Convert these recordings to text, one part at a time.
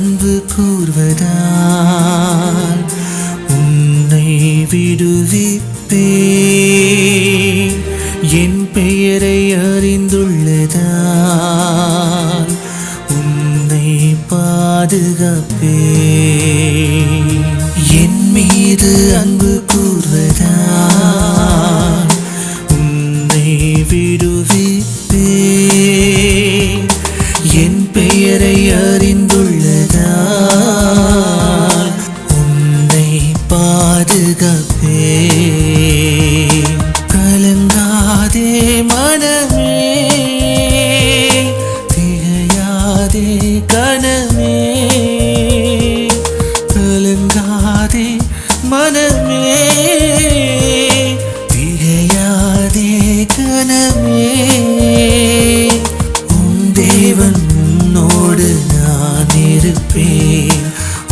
அன்பு கூர்வதால் உன்னை விடுவிப்பேன். என் பெயரை அறிந்துள்ளதால் உன்னை பாதுகாப்பேன். என் மீது அன்பு கூர்வதால் உன்னை விடுவிப்பேன். என் பெயரை அறிந்துள்ளதால் உன்னை பாதுகாப்பேன். கலங்காதே மனமே, திகையாதே கனமே. கலங்காதே மனமே, திகையாதே கனமே. உன் தேவன் உன்னோடு நான் இருப்பேன்.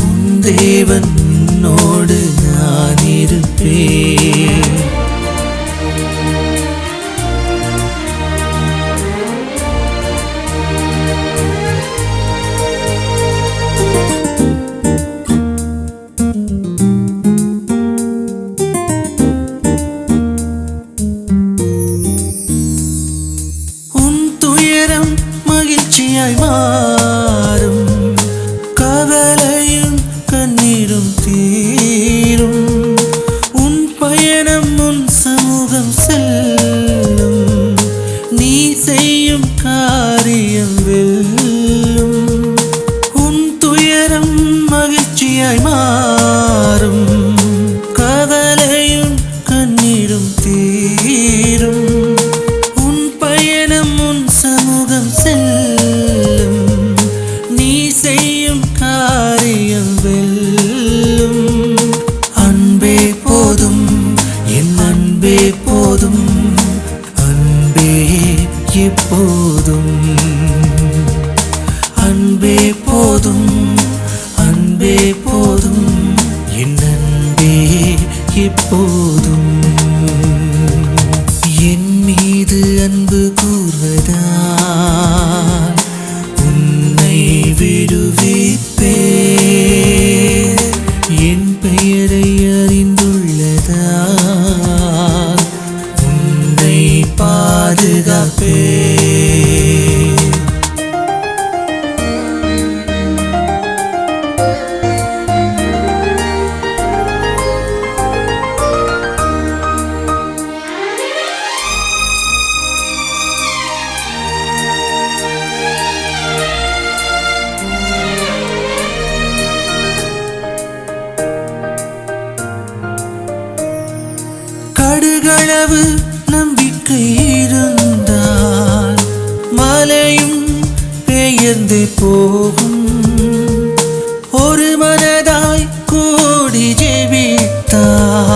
உன் தேவன் உன்னோடு நான் இருப்பேன். மகிழ்ச்சியாய் மாறும், கவலையும் கண்ணீரும் தீரும். உன் பயணம் உன் சமூகம் செல்லும், நீ செய்யும் காரியம் வெல்லும். உன் துயரம் மகிழ்ச்சியாய் மாறும், கவலையும் கண்ணீரும் தீரும். சமூகம் செல்லும், நீ செய்யும் காரியம் வெல்லும். அன்பே போதும், என் அன்பே போதும், அன்பே எப்போதும். அன்பே போதும், அன்பே போதும், என் அன்பே எப்போதும். என் மீது அன்பு கூர்வதால் உன்னை விடுவிப்பேன். என் பெயரை அறிந்துள்ளதால் உன்னை பாதுகாப்பேன். கடுகளவு நம்பிக்கை இருந்தால் மலையும் பெயர்ந்து போகும். ஒரு மனதாய் கூடி ஜெபித்தால்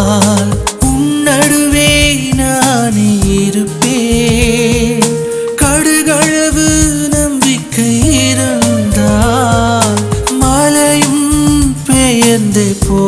உன் நடுவே நான் இருப்பேன். கடுகளவு நம்பிக்கை இருந்தால் மலையும் பெயர்ந்து போ